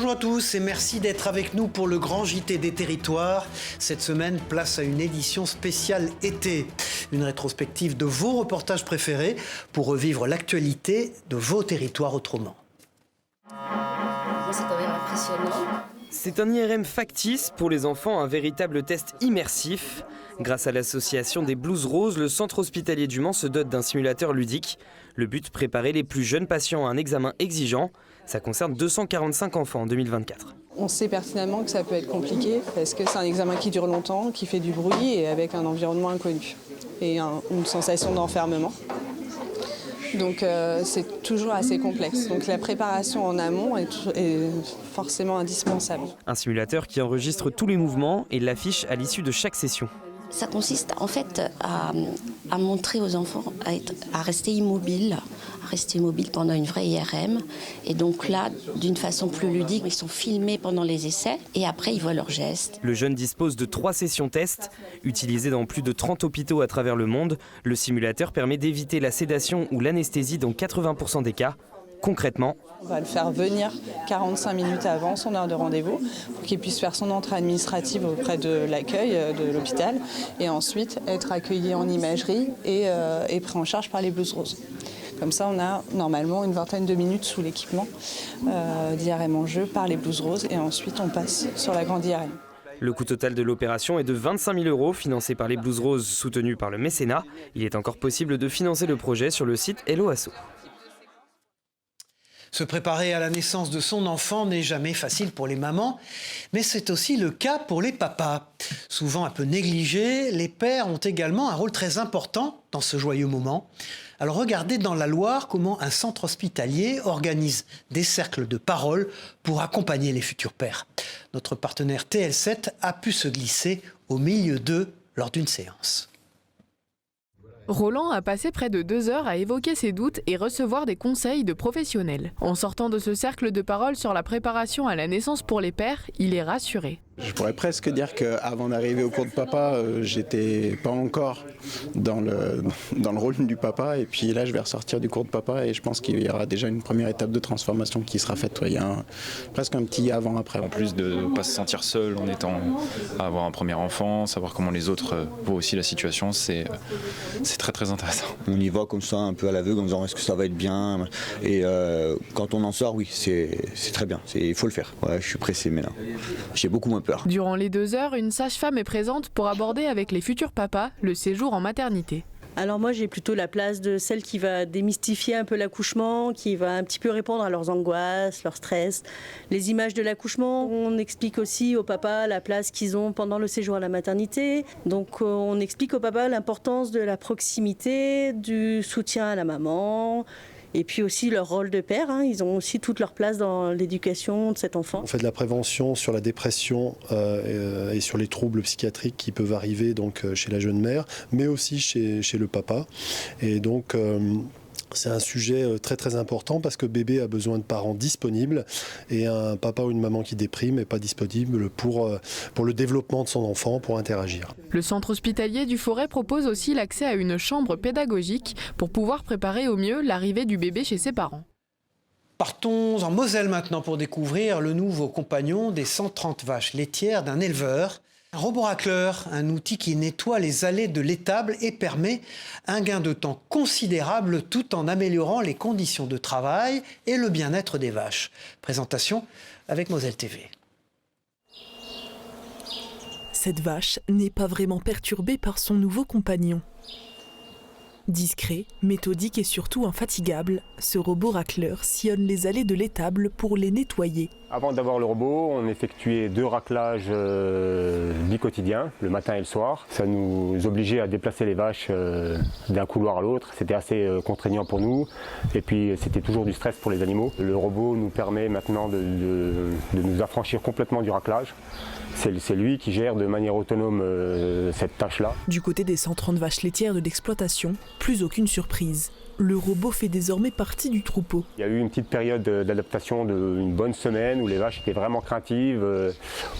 Bonjour à tous et merci d'être avec nous pour le grand JT des territoires. Cette semaine, place à une édition spéciale été. Une rétrospective de vos reportages préférés pour revivre l'actualité de vos territoires autrement. C'est quand même impressionnant. C'est un IRM factice pour les enfants, un véritable test immersif. Grâce à l'association des Blouses Roses, le centre hospitalier du Mans se dote d'un simulateur ludique. Le but, préparer les plus jeunes patients à un examen exigeant. Ça concerne 245 enfants en 2024. On sait pertinemment que ça peut être compliqué parce que c'est un examen qui dure longtemps, qui fait du bruit et avec un environnement inconnu et une sensation d'enfermement. Donc c'est toujours assez complexe. Donc la préparation en amont est forcément indispensable. Un simulateur qui enregistre tous les mouvements et l'affiche à l'issue de chaque session. Ça consiste en fait à montrer aux enfants à rester immobiles pendant une vraie IRM. Et donc là, d'une façon plus ludique, ils sont filmés pendant les essais et après ils voient leurs gestes. Le jeune dispose de 3 sessions tests. Utilisé dans plus de 30 hôpitaux à travers le monde, le simulateur permet d'éviter la sédation ou l'anesthésie dans 80% des cas. Concrètement, on va le faire venir 45 minutes avant son heure de rendez-vous pour qu'il puisse faire son entrée administrative auprès de l'accueil de l'hôpital et ensuite être accueilli en imagerie et pris en charge par les Blouses Roses. Comme ça, on a normalement une vingtaine de minutes sous l'équipement d'IRM en jeu par les Blouses Roses et ensuite on passe sur la grande IRM. Le coût total de l'opération est de 25 000 €, financé par les Blouses Roses, soutenu par le mécénat. Il est encore possible de financer le projet sur le site Hello Asso. Se préparer à la naissance de son enfant n'est jamais facile pour les mamans, mais c'est aussi le cas pour les papas. Souvent un peu négligés, les pères ont également un rôle très important dans ce joyeux moment. Alors regardez dans la Loire comment un centre hospitalier organise des cercles de parole pour accompagner les futurs pères. Notre partenaire TL7 a pu se glisser au milieu d'eux lors d'une séance. Roland a passé près de 2 heures à évoquer ses doutes et recevoir des conseils de professionnels. En sortant de ce cercle de parole sur la préparation à la naissance pour les pères, il est rassuré. Je pourrais presque dire qu'avant d'arriver au cours de papa, j'étais pas encore dans le rôle du papa. Et puis là, je vais ressortir du cours de papa et je pense qu'il y aura déjà une première étape de transformation qui sera faite. Il y a presque un petit avant-après. En plus de ne pas se sentir seul en étant à avoir un premier enfant, savoir comment les autres voient aussi la situation, c'est très très intéressant. On y va comme ça, un peu à l'aveugle, en disant est-ce que ça va être bien. Et quand on en sort, oui, c'est très bien. Il faut le faire. Ouais, je suis pressé maintenant. J'ai beaucoup moins peur. Durant les 2 heures, une sage-femme est présente pour aborder avec les futurs papas le séjour en maternité. Alors moi j'ai plutôt la place de celle qui va démystifier un peu l'accouchement, qui va un petit peu répondre à leurs angoisses, leur stress, les images de l'accouchement. On explique aussi aux papas la place qu'ils ont pendant le séjour à la maternité. Donc on explique aux papas l'importance de la proximité, du soutien à la maman. Et puis aussi leur rôle de père, ils ont aussi toute leur place dans l'éducation de cet enfant. On fait de la prévention sur la dépression et sur les troubles psychiatriques qui peuvent arriver donc, chez la jeune mère, mais aussi chez le papa. Et donc c'est un sujet très très important parce que bébé a besoin de parents disponibles et un papa ou une maman qui déprime n'est pas disponible pour le développement de son enfant, pour interagir. Le centre hospitalier du Forêt propose aussi l'accès à une chambre pédagogique pour pouvoir préparer au mieux l'arrivée du bébé chez ses parents. Partons en Moselle maintenant pour découvrir le nouveau compagnon des 130 vaches laitières d'un éleveur. Un robot racleur, un outil qui nettoie les allées de l'étable et permet un gain de temps considérable tout en améliorant les conditions de travail et le bien-être des vaches. Présentation avec Moselle TV. Cette vache n'est pas vraiment perturbée par son nouveau compagnon. Discret, méthodique et surtout infatigable, ce robot racleur sillonne les allées de l'étable pour les nettoyer. Avant d'avoir le robot, on effectuait 2 raclages bi-quotidiens, le matin et le soir. Ça nous obligeait à déplacer les vaches d'un couloir à l'autre. C'était assez contraignant pour nous. Et puis c'était toujours du stress pour les animaux. Le robot nous permet maintenant de nous affranchir complètement du raclage. C'est lui qui gère de manière autonome cette tâche-là. Du côté des 130 vaches laitières de l'exploitation, plus aucune surprise. le robot fait désormais partie du troupeau. Il y a eu une petite période d'adaptation d'une bonne semaine où les vaches étaient vraiment craintives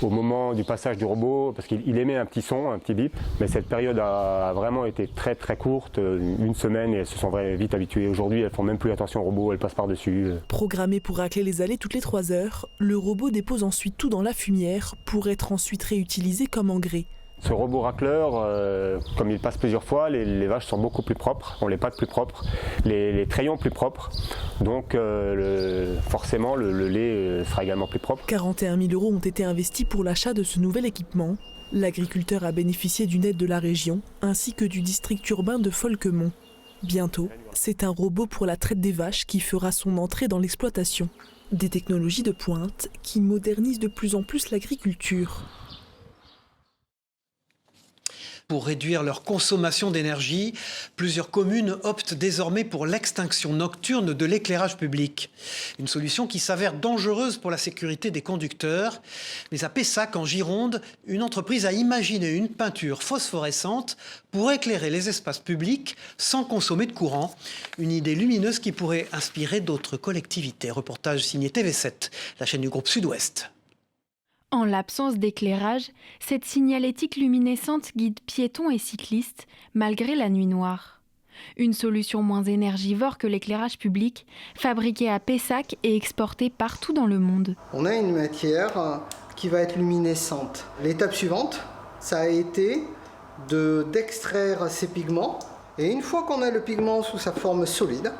au moment du passage du robot parce qu'il émet un petit son, un petit bip. Mais cette période a vraiment été très très courte, une semaine, et elles se sont vite habituées. Aujourd'hui, elles font même plus attention au robot, elles passent par-dessus. Programmé pour racler les allées toutes les 3 heures, le robot dépose ensuite tout dans la fumière pour être ensuite réutilisé comme engrais. Ce robot racleur, comme il passe plusieurs fois, les vaches sont beaucoup plus propres, ont les pattes plus propres, les crayons plus propres, donc forcément le lait sera également plus propre. 41 000 € ont été investis pour l'achat de ce nouvel équipement. L'agriculteur a bénéficié d'une aide de la région ainsi que du district urbain de Folquemont. Bientôt, c'est un robot pour la traite des vaches qui fera son entrée dans l'exploitation. Des technologies de pointe qui modernisent de plus en plus l'agriculture. Pour réduire leur consommation d'énergie, plusieurs communes optent désormais pour l'extinction nocturne de l'éclairage public. Une solution qui s'avère dangereuse pour la sécurité des conducteurs. Mais à Pessac, en Gironde, une entreprise a imaginé une peinture phosphorescente pour éclairer les espaces publics sans consommer de courant. Une idée lumineuse qui pourrait inspirer d'autres collectivités. Reportage signé TV7, la chaîne du groupe Sud-Ouest. En l'absence d'éclairage, cette signalétique luminescente guide piétons et cyclistes, malgré la nuit noire. Une solution moins énergivore que l'éclairage public, fabriquée à Pessac et exportée partout dans le monde. On a une matière qui va être luminescente. L'étape suivante, ça a été d'extraire ces pigments. Et une fois qu'on a le pigment sous sa forme solide,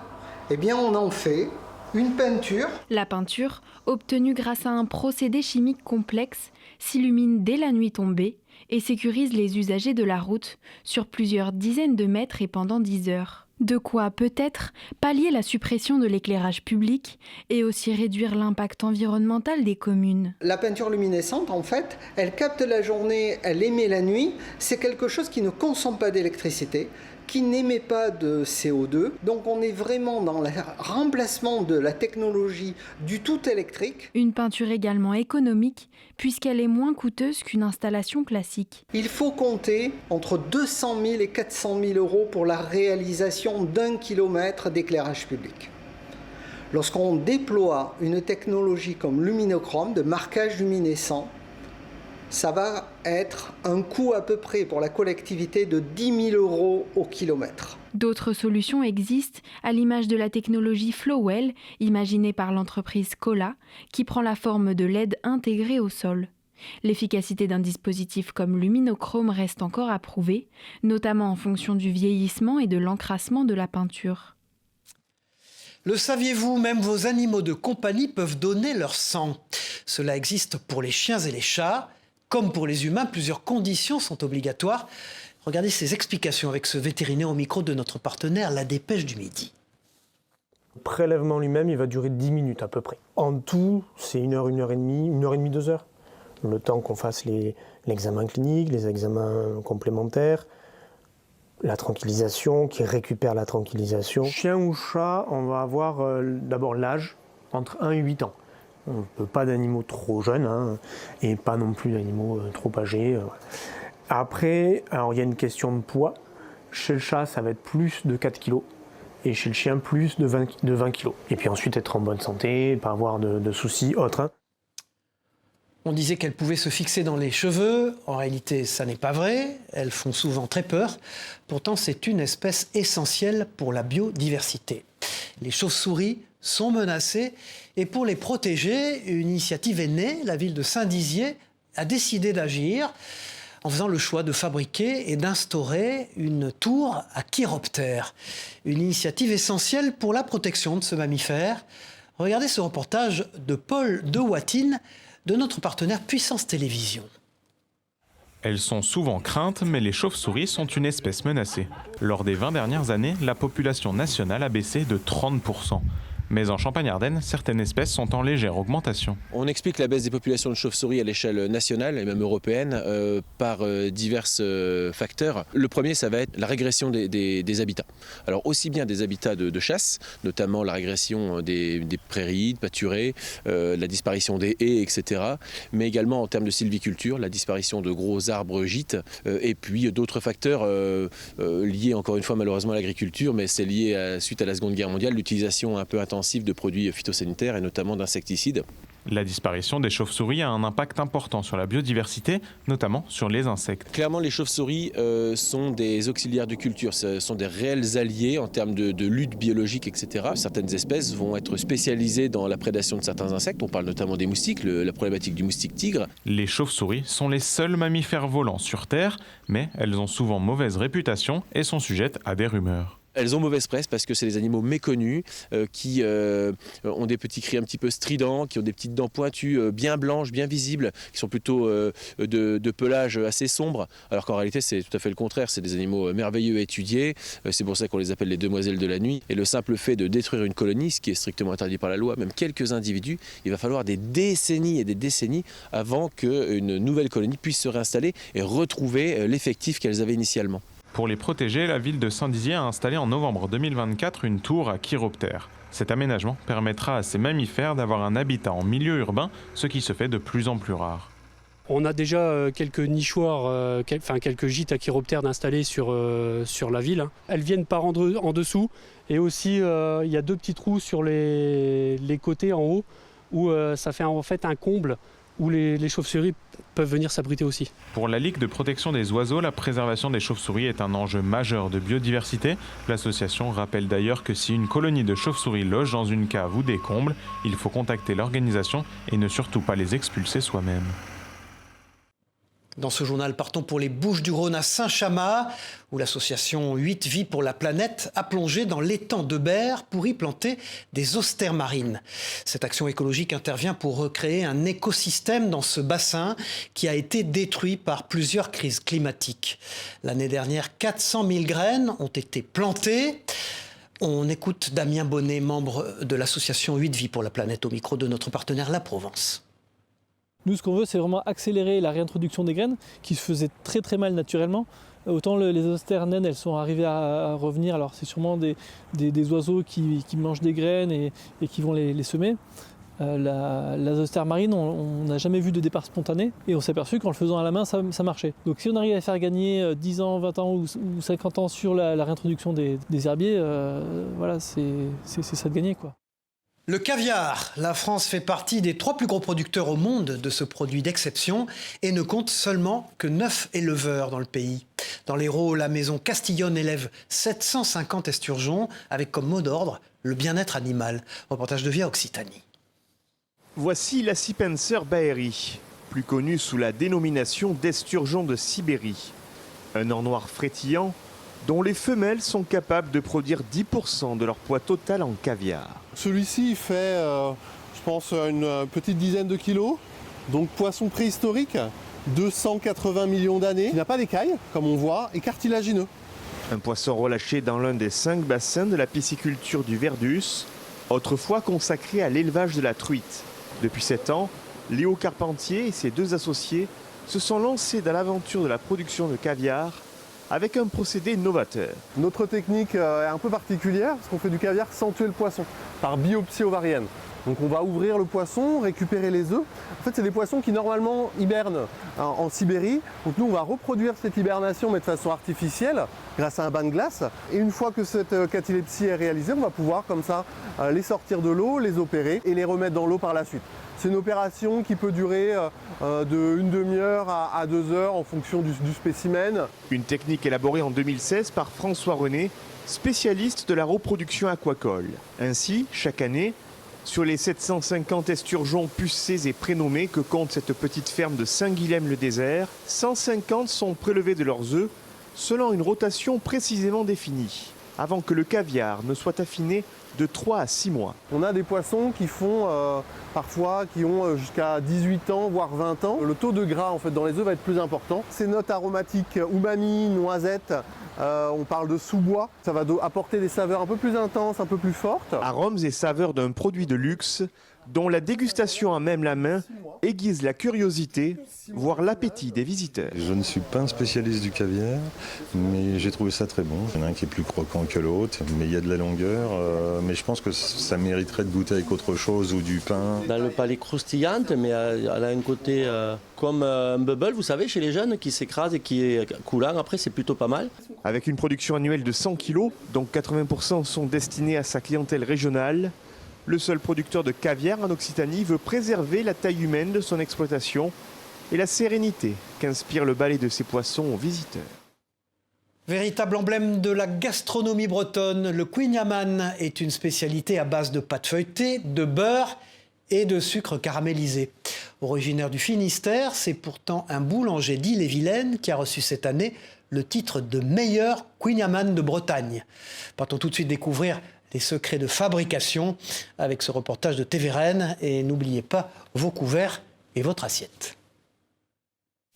eh bien on en fait une peinture. La peinture, obtenue grâce à un procédé chimique complexe, s'illumine dès la nuit tombée et sécurise les usagers de la route sur plusieurs dizaines de mètres et pendant 10 heures. De quoi peut-être pallier la suppression de l'éclairage public et aussi réduire l'impact environnemental des communes. La peinture luminescente, en fait, elle capte la journée, elle émet la nuit. C'est quelque chose qui ne consomme pas d'électricité, qui n'émet pas de CO2. Donc on est vraiment dans le remplacement de la technologie du tout électrique. Une peinture également économique, puisqu'elle est moins coûteuse qu'une installation classique. Il faut compter entre 200 000 et 400 000 € pour la réalisation d'1 kilomètre d'éclairage public. Lorsqu'on déploie une technologie comme Luminochrome, de marquage luminescent, ça va être un coût à peu près pour la collectivité de 10 000 € au kilomètre. D'autres solutions existent, à l'image de la technologie Flowell, imaginée par l'entreprise Cola, qui prend la forme de LED intégré au sol. L'efficacité d'un dispositif comme Luminochrome reste encore à prouver, notamment en fonction du vieillissement et de l'encrassement de la peinture. Le saviez-vous, même vos animaux de compagnie peuvent donner leur sang. Cela existe pour les chiens et les chats. Comme pour les humains, plusieurs conditions sont obligatoires. Regardez ces explications avec ce vétérinaire au micro de notre partenaire, La Dépêche du Midi. Le prélèvement lui-même, il va durer 10 minutes à peu près. En tout, c'est 1 heure, 1 heure et demie, 2 heures. Le temps qu'on fasse l'examen clinique, les examens complémentaires, la tranquillisation, qui récupère la tranquillisation. Chien ou chat, on va avoir d'abord l'âge, entre 1 et 8 ans. On ne peut pas d'animaux trop jeunes et pas non plus d'animaux trop âgés. Après, alors il y a une question de poids. Chez le chat, ça va être plus de 4 kg et chez le chien, plus de 20 kg. Et puis ensuite, être en bonne santé, pas avoir de soucis autres. On disait qu'elles pouvaient se fixer dans les cheveux. En réalité, ça n'est pas vrai. Elles font souvent très peur. Pourtant, c'est une espèce essentielle pour la biodiversité. Les chauves-souris sont menacées. Et pour les protéger, une initiative est née. La ville de Saint-Dizier a décidé d'agir en faisant le choix de fabriquer et d'instaurer une tour à chiroptère. Une initiative essentielle pour la protection de ce mammifère. Regardez ce reportage de Paul de Watine, de notre partenaire Puissance Télévisions. Elles sont souvent craintes, mais les chauves-souris sont une espèce menacée. Lors des 20 dernières années, la population nationale a baissé de 30%. Mais en Champagne-Ardenne, certaines espèces sont en légère augmentation. On explique la baisse des populations de chauves-souris à l'échelle nationale et même européenne par divers facteurs. Le premier, ça va être la régression des habitats. Alors aussi bien des habitats de chasse, notamment la régression des prairies, de pâturés, la disparition des haies, etc. Mais également en termes de sylviculture, la disparition de gros arbres gîtes et puis d'autres facteurs liés encore une fois malheureusement à l'agriculture, mais c'est lié suite à la Seconde Guerre mondiale, l'utilisation un peu intensive de produits phytosanitaires et notamment d'insecticides. La disparition des chauves-souris a un impact important sur la biodiversité, notamment sur les insectes. Clairement, les chauves-souris sont des auxiliaires de culture, ce sont des réels alliés en termes de lutte biologique, etc. Certaines espèces vont être spécialisées dans la prédation de certains insectes, on parle notamment des moustiques, la problématique du moustique tigre. Les chauves-souris sont les seuls mammifères volants sur Terre, mais elles ont souvent mauvaise réputation et sont sujettes à des rumeurs. Elles ont mauvaise presse parce que c'est des animaux méconnus qui ont des petits cris un petit peu stridents, qui ont des petites dents pointues bien blanches, bien visibles, qui sont plutôt de pelage assez sombre, alors qu'en réalité c'est tout à fait le contraire, c'est des animaux merveilleux à étudier, c'est pour ça qu'on les appelle les demoiselles de la nuit. Et le simple fait de détruire une colonie, ce qui est strictement interdit par la loi, même quelques individus, il va falloir des décennies et des décennies avant qu'une nouvelle colonie puisse se réinstaller et retrouver l'effectif qu'elles avaient initialement. Pour les protéger, la ville de Saint-Dizier a installé en novembre 2024 une tour à chiroptères. Cet aménagement permettra à ces mammifères d'avoir un habitat en milieu urbain, ce qui se fait de plus en plus rare. On a déjà quelques nichoirs, quelques gîtes à chiroptères d'installer sur la ville. Elles viennent par en dessous et aussi il y a 2 petits trous sur les côtés en haut où ça fait en fait un comble où les chauves-souris peuvent venir s'abriter aussi. Pour la Ligue de protection des oiseaux, la préservation des chauves-souris est un enjeu majeur de biodiversité. L'association rappelle d'ailleurs que si une colonie de chauves-souris loge dans une cave ou des combles, il faut contacter l'organisation et ne surtout pas les expulser soi-même. Dans ce journal, partons pour les Bouches-du-Rhône à Saint-Chamas, où l'association 8 Vies pour la planète a plongé dans l'étang de Berre pour y planter des austères marines. Cette action écologique intervient pour recréer un écosystème dans ce bassin qui a été détruit par plusieurs crises climatiques. L'année dernière, 400 000 graines ont été plantées. On écoute Damien Bonnet, membre de l'association 8 Vies pour la planète, au micro de notre partenaire La Provence. Nous, ce qu'on veut, c'est vraiment accélérer la réintroduction des graines qui se faisaient très très mal naturellement. Autant les austères naines, elles sont arrivées à revenir. Alors c'est sûrement des oiseaux qui mangent des graines et qui vont les semer. Les austères marines, on n'a jamais vu de départ spontané et on s'est aperçu qu'en le faisant à la main, ça marchait. Donc si on arrive à faire gagner 10 ans, 20 ans ou 50 ans sur la réintroduction des herbiers, voilà, c'est ça de gagner, quoi. Le caviar. La France fait partie des 3 plus gros producteurs au monde de ce produit d'exception et ne compte seulement que 9 éleveurs dans le pays. Dans l'Hérault, la maison Castillonne élève 750 esturgeons avec comme mot d'ordre le bien-être animal. Reportage de Via Occitanie. Voici la Sipenser baeri, plus connue sous la dénomination d'esturgeon de Sibérie. Un or noir frétillant dont les femelles sont capables de produire 10% de leur poids total en caviar. Celui-ci fait, je pense, une petite dizaine de kilos. Donc poisson préhistorique, 280 millions d'années. Il n'a pas d'écailles, comme on voit, et cartilagineux. Un poisson relâché dans l'un des 5 bassins de la pisciculture du Verdus, autrefois consacré à l'élevage de la truite. Depuis 7 ans, Léo Carpentier et ses 2 associés se sont lancés dans l'aventure de la production de caviar avec un procédé novateur. Notre technique est un peu particulière parce qu'on fait du caviar sans tuer le poisson, par biopsie ovarienne. Donc on va ouvrir le poisson, récupérer les œufs. En fait, c'est des poissons qui normalement hibernent en Sibérie. Donc nous, on va reproduire cette hibernation mais de façon artificielle grâce à un bain de glace. Et une fois que cette catalepsie est réalisée, on va pouvoir comme ça les sortir de l'eau, les opérer et les remettre dans l'eau par la suite. C'est une opération qui peut durer de 1 demi-heure à 2 heures en fonction du spécimen. Une technique élaborée en 2016 par François René, spécialiste de la reproduction aquacole. Ainsi, chaque année, sur les 750 esturgeons pucés et prénommés que compte cette petite ferme de Saint-Guilhem-le-Désert, 150 sont prélevés de leurs œufs selon une rotation précisément définie, avant que le caviar ne soit affiné de 3 à 6 mois. On a des poissons qui font parfois qui ont jusqu'à 18 ans, voire 20 ans. Le taux de gras en fait, dans les œufs va être plus important. Ces notes aromatiques umami, noisette, On parle de sous-bois. Ça va apporter des saveurs un peu plus intenses, un peu plus fortes. Arômes et saveurs d'un produit de luxe dont la dégustation à même la main aiguise la curiosité, voire l'appétit des visiteurs. Je ne suis pas un spécialiste du caviar, mais j'ai trouvé ça très bon. Il y en a un qui est plus croquant que l'autre, mais il y a de la longueur. Mais je pense que ça mériterait de goûter avec autre chose ou du pain. Dans le palais croustillante, mais elle a un côté comme un bubble, vous savez, chez les jeunes, qui s'écrase et qui est coulant. Après, c'est plutôt pas mal. Avec une production annuelle de 100 kg, dont 80% sont destinés à sa clientèle régionale, le seul producteur de caviar en Occitanie veut préserver la taille humaine de son exploitation et la sérénité qu'inspire le balai de ses poissons aux visiteurs. Véritable emblème de la gastronomie bretonne, le kouign-amann est une spécialité à base de pâte feuilletée, de beurre et de sucre caramélisé. Originaire du Finistère, c'est pourtant un boulanger d'Ille-et-Vilaine qui a reçu cette année le titre de meilleur kouign-amann de Bretagne. Partons tout de suite découvrir les secrets de fabrication avec ce reportage de TV Rennes. Et n'oubliez pas vos couverts et votre assiette.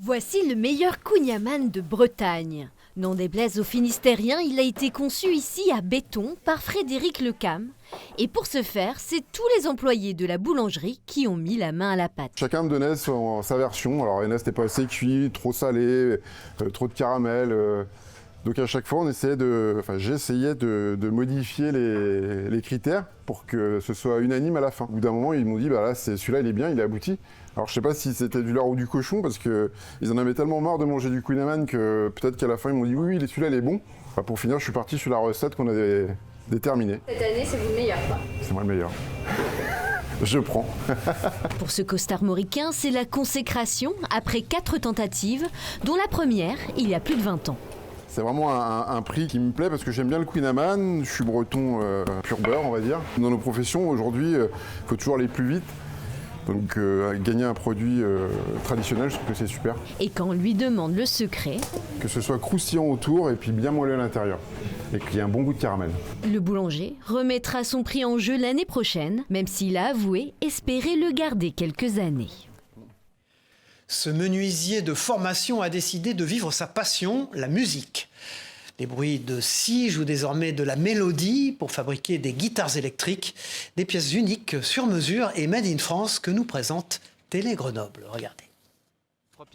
Voici le meilleur kouign-amann de Bretagne. Non déplaise aux Finistériens, il a été conçu ici à Béton par Frédéric Lecam. Et pour ce faire, c'est tous les employés de la boulangerie qui ont mis la main à la pâte. Chacun me donnait sa version. Alors il y en a, c'était pas assez cuit, trop salé, trop de caramel. Donc à chaque fois, j'essayais de modifier les critères pour que ce soit unanime à la fin. Au bout d'un moment, ils m'ont dit, là, celui-là, il est bien, il est abouti. Alors je sais pas si c'était du lard ou du cochon, parce qu'ils en avaient tellement marre de manger du kouign-amann que peut-être qu'à la fin, ils m'ont dit, oui, celui-là, il est bon. Pour finir, je suis parti sur la recette qu'on avait déterminée. Cette année, c'est vous le meilleur, quoi. C'est moi le meilleur. Je prends. Pour ce costard-mauricain, c'est la consécration après 4 tentatives, dont la première, il y a plus de 20 ans. C'est vraiment un prix qui me plaît parce que j'aime bien le kouign-amann, je suis breton pur beurre, on va dire. Dans nos professions, aujourd'hui, il faut toujours aller plus vite. Donc gagner un produit traditionnel, je trouve que c'est super. Et quand on lui demande le secret, que ce soit croustillant autour et puis bien moelleux à l'intérieur. Et qu'il y ait un bon goût de caramel. Le boulanger remettra son prix en jeu l'année prochaine, même s'il a avoué espérer le garder quelques années. Ce menuisier de formation a décidé de vivre sa passion, la musique. Les bruits de scie jouent désormais de la mélodie pour fabriquer des guitares électriques, des pièces uniques sur mesure et made in France que nous présente Télé Grenoble. Regardez.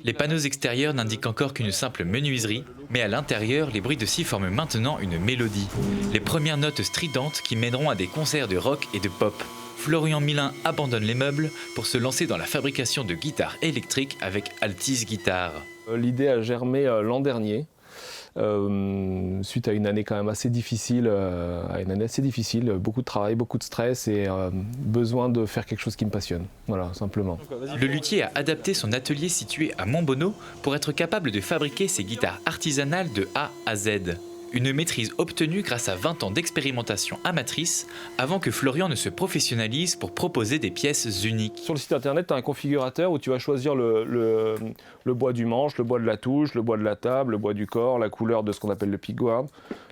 Les panneaux extérieurs n'indiquent encore qu'une simple menuiserie, mais à l'intérieur, les bruits de scie forment maintenant une mélodie. Les premières notes stridentes qui mèneront à des concerts de rock et de pop. Florian Milin abandonne les meubles pour se lancer dans la fabrication de guitares électriques avec Altis Guitare. L'idée a germé l'an dernier, suite à une année quand même assez difficile, beaucoup de travail, beaucoup de stress et besoin de faire quelque chose qui me passionne, voilà, simplement. Le luthier a adapté son atelier situé à Montbonneau pour être capable de fabriquer ses guitares artisanales de A à Z. Une maîtrise obtenue grâce à 20 ans d'expérimentation amatrice avant que Florian ne se professionnalise pour proposer des pièces uniques. Sur le site internet, tu as un configurateur où tu vas choisir le bois du manche, le bois de la touche, le bois de la table, le bois du corps, la couleur de ce qu'on appelle le pickguard,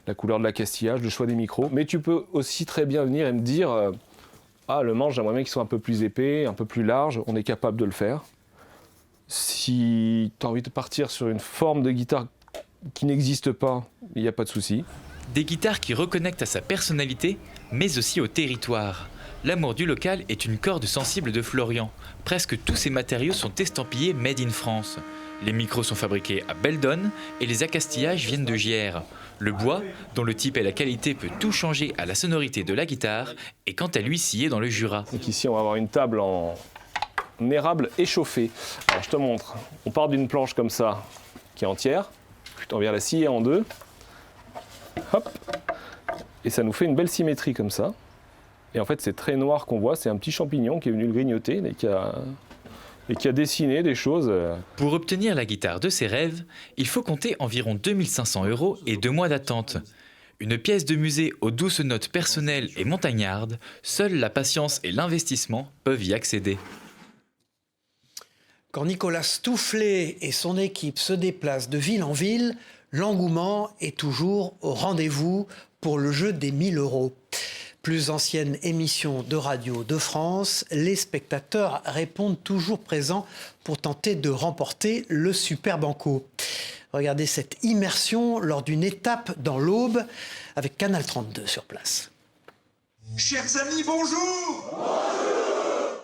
la couleur de l'accastillage, le choix des micros. Mais tu peux aussi très bien venir et me dire le manche, j'aimerais bien qu'il soit un peu plus épais, un peu plus large, on est capable de le faire. Si tu as envie de partir sur une forme de guitare qui n'existe pas, il n'y a pas de souci. Des guitares qui reconnectent à sa personnalité, mais aussi au territoire. L'amour du local est une corde sensible de Florian. Presque tous ses matériaux sont estampillés Made in France. Les micros sont fabriqués à Beldon et les accastillages viennent de Gières. Le bois, dont le type et la qualité peut tout changer à la sonorité de la guitare, est quant à lui scié dans le Jura. Donc ici, on va avoir une table en érable échauffée. Alors je te montre. On part d'une planche comme ça, qui est entière. On vient la scier en deux, hop, et ça nous fait une belle symétrie comme ça. Et en fait, ces traits noirs qu'on voit, c'est un petit champignon qui est venu le grignoter et qui a dessiné des choses. Pour obtenir la guitare de ses rêves, il faut compter environ 2500 € et 2 mois d'attente. Une pièce de musée aux douces notes personnelles et montagnardes, seule la patience et l'investissement peuvent y accéder. Quand Nicolas Stoufflet et son équipe se déplacent de ville en ville, l'engouement est toujours au rendez-vous pour le jeu des 1000 €. Plus ancienne émission de radio de France, les spectateurs répondent toujours présents pour tenter de remporter le Super Banco. Regardez cette immersion lors d'une étape dans l'Aube avec Canal 32 sur place. Chers amis, bonjour!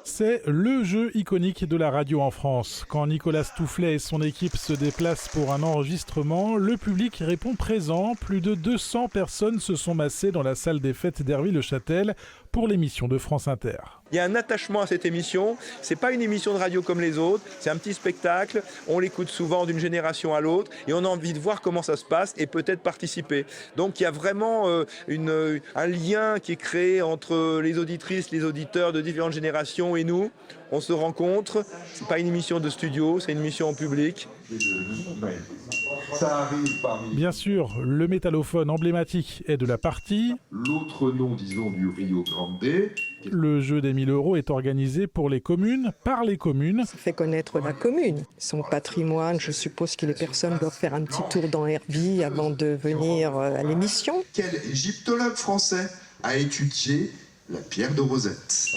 C'est le jeu iconique de la radio en France. Quand Nicolas Toufflet et son équipe se déplacent pour un enregistrement, le public répond présent. Plus de 200 personnes se sont massées dans la salle des fêtes d'Herville-le-Châtel pour l'émission de France Inter. Il y a un attachement à cette émission. C'est pas une émission de radio comme les autres. C'est un petit spectacle. On l'écoute souvent d'une génération à l'autre et on a envie de voir comment ça se passe et peut-être participer. Donc il y a vraiment un lien qui est créé entre les auditrices, les auditeurs de différentes générations et nous. On se rencontre. C'est pas une émission de studio, c'est une émission en public. Ça arrive parmi... Bien sûr, le métallophone emblématique est de la partie. L'autre nom, disons, du Rio Grande. Le jeu des 1000 € est organisé pour les communes, par les communes. Ça fait connaître la commune, son patrimoine. Je suppose que les personnes doivent faire un petit tour dans Herby avant de venir à l'émission. Quel égyptologue français a étudié la pierre de Rosette?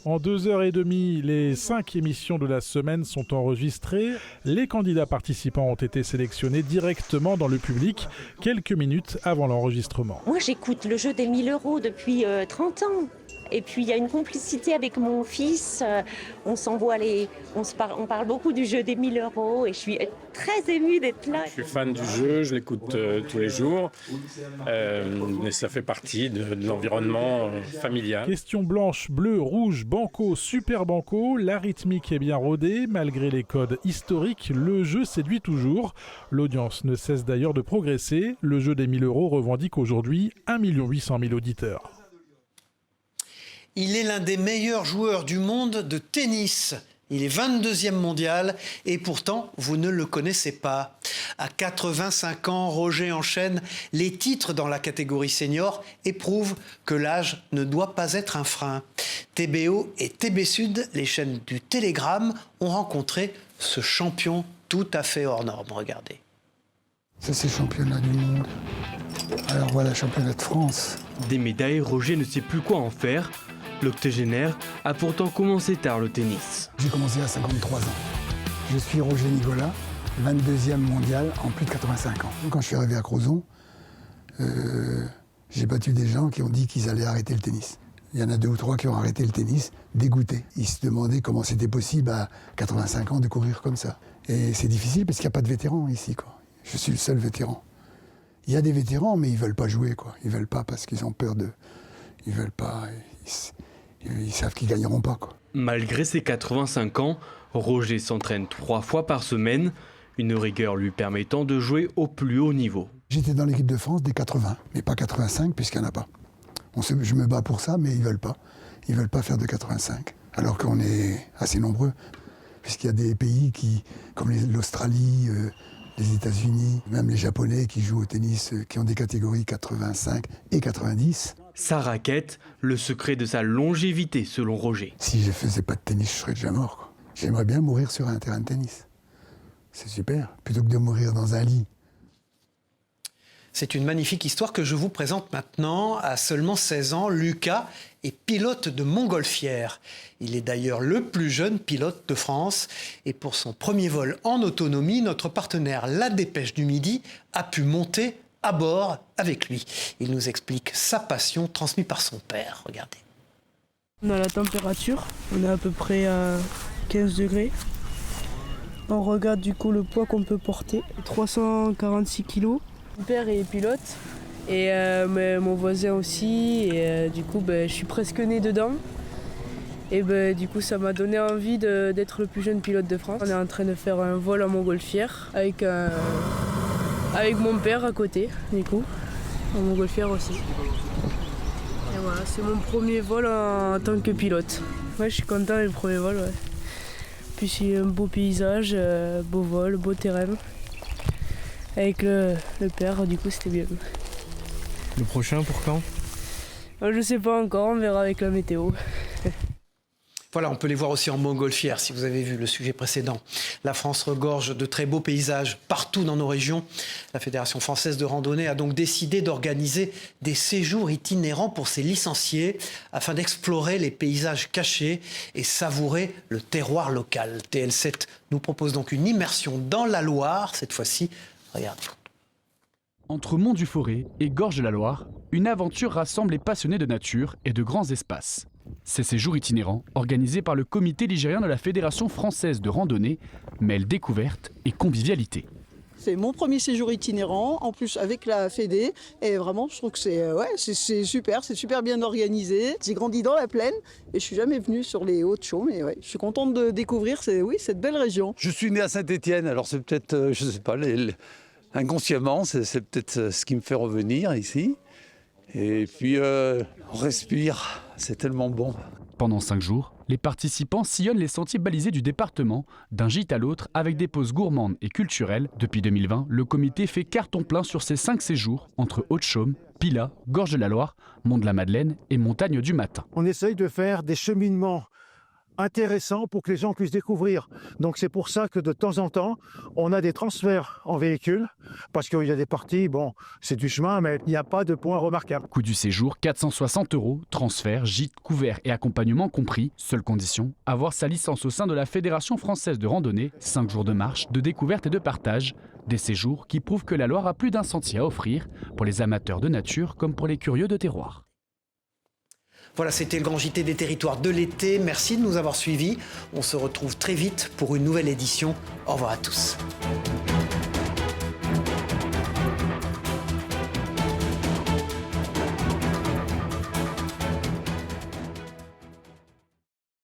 En 2h30, les 5 émissions de la semaine sont enregistrées. Les candidats participants ont été sélectionnés directement dans le public, quelques minutes avant l'enregistrement. Moi, j'écoute le jeu des 1000 € depuis 30 ans. Et puis, il y a une complicité avec mon fils. On on parle beaucoup du jeu des 1000 € et je suis très émue d'être là. Je suis fan du jeu, je l'écoute tous les jours. Mais ça fait partie de l'environnement familial. Question blanche, bleu, rouge, banco, super banco. La rythmique est bien rodée. Malgré les codes historiques, le jeu séduit toujours. L'audience ne cesse d'ailleurs de progresser. Le jeu des 1000 € revendique aujourd'hui 1 800 000 auditeurs. Il est l'un des meilleurs joueurs du monde de tennis. Il est 22e mondial et pourtant, vous ne le connaissez pas. À 85 ans, Roger enchaîne les titres dans la catégorie senior et prouve que l'âge ne doit pas être un frein. TBO et TB Sud, les chaînes du Télégramme, ont rencontré ce champion tout à fait hors norme. Regardez. Ça, c'est le championnat du monde. Alors voilà, championnat de France. Des médailles, Roger ne sait plus quoi en faire. L'octogénaire a pourtant commencé tard le tennis. J'ai commencé à 53 ans. Je suis Roger Nicolas, 22e mondial en plus de 85 ans. Quand je suis arrivé à Crozon, j'ai battu des gens qui ont dit qu'ils allaient arrêter le tennis. Il y en a 2 ou 3 qui ont arrêté le tennis, dégoûtés. Ils se demandaient comment c'était possible à 85 ans de courir comme ça. Et c'est difficile parce qu'il n'y a pas de vétérans ici, quoi. Je suis le seul vétéran. Il y a des vétérans, mais ils ne veulent pas jouer, quoi. Ils ne veulent pas parce qu'ils ont peur de... Ils ne veulent pas... Ils savent qu'ils ne gagneront pas, quoi. Malgré ses 85 ans, Roger s'entraîne 3 fois par semaine, une rigueur lui permettant de jouer au plus haut niveau. J'étais dans l'équipe de France des 80, mais pas 85 puisqu'il n'y en a pas. Je me bats pour ça, mais ils ne veulent pas. Ils ne veulent pas faire de 85, alors qu'on est assez nombreux, puisqu'il y a des pays comme l'Australie, les États-Unis, même les Japonais qui jouent au tennis, qui ont des catégories 85 et 90. Sa raquette, le secret de sa longévité selon Roger. Si je ne faisais pas de tennis, je serais déjà mort, quoi. J'aimerais bien mourir sur un terrain de tennis. C'est super, plutôt que de mourir dans un lit. C'est une magnifique histoire que je vous présente maintenant. À seulement 16 ans, Lucas est pilote de montgolfière. Il est d'ailleurs le plus jeune pilote de France. Et pour son premier vol en autonomie, notre partenaire La Dépêche du Midi a pu monter à bord avec lui. Il nous explique sa passion transmise par son père. Regardez. On a la température, on est à peu près à 15 degrés. On regarde du coup le poids qu'on peut porter, 346 kg. Mon père est pilote et mon voisin aussi. Et du coup, je suis presque né dedans. Et du coup, ça m'a donné envie d'être le plus jeune pilote de France. On est en train de faire un vol en montgolfière avec mon père à côté, du coup, en montgolfière aussi. Et voilà, c'est mon premier vol en tant que pilote. Ouais, je suis content du premier vol, ouais. Puis c'est un beau paysage, beau vol, beau terrain. Avec le père, du coup, c'était bien. Le prochain, pour quand ? Je sais pas encore, on verra avec la météo. Voilà, on peut les voir aussi en montgolfière, si vous avez vu le sujet précédent. La France regorge de très beaux paysages partout dans nos régions. La Fédération française de randonnée a donc décidé d'organiser des séjours itinérants pour ses licenciés afin d'explorer les paysages cachés et savourer le terroir local. TL7 nous propose donc une immersion dans la Loire, cette fois-ci. Regardez. Entre Mont-du-Forêt et Gorges de la Loire, une aventure rassemble les passionnés de nature et de grands espaces. Ces séjours itinérants, organisés par le comité ligérien de la Fédération française de randonnée, mêlent découverte et convivialité. C'est mon premier séjour itinérant, en plus avec la Fédé, et vraiment je trouve que c'est super bien organisé. J'ai grandi dans la plaine et je suis jamais venu sur les Hauts-de-Chaume, mais je suis contente de découvrir cette belle région. Je suis né à Saint-Étienne, alors c'est peut-être, je sais pas, inconsciemment, c'est peut-être ce qui me fait revenir ici. Et puis on respire, c'est tellement bon. Pendant 5 jours, les participants sillonnent les sentiers balisés du département, d'un gîte à l'autre, avec des pauses gourmandes et culturelles. Depuis 2020, le comité fait carton plein sur ces 5 séjours entre Hauts-de-Chaume, Pilat, Gorges de la Loire, Mont-de-la-Madeleine et Montagne du Matin. On essaye de faire des cheminements intéressant pour que les gens puissent découvrir. Donc c'est pour ça que de temps en temps, on a des transferts en véhicule, parce qu'il y a des parties, bon, c'est du chemin, mais il n'y a pas de point remarquable. Coût du séjour, 460 €, transfert, gîte, couvert et accompagnement compris. Seule condition, avoir sa licence au sein de la Fédération française de randonnée, 5 jours de marche, de découverte et de partage. Des séjours qui prouvent que la Loire a plus d'un sentier à offrir, pour les amateurs de nature comme pour les curieux de terroir. Voilà, c'était le grand JT des territoires de l'été. Merci de nous avoir suivis. On se retrouve très vite pour une nouvelle édition. Au revoir à tous.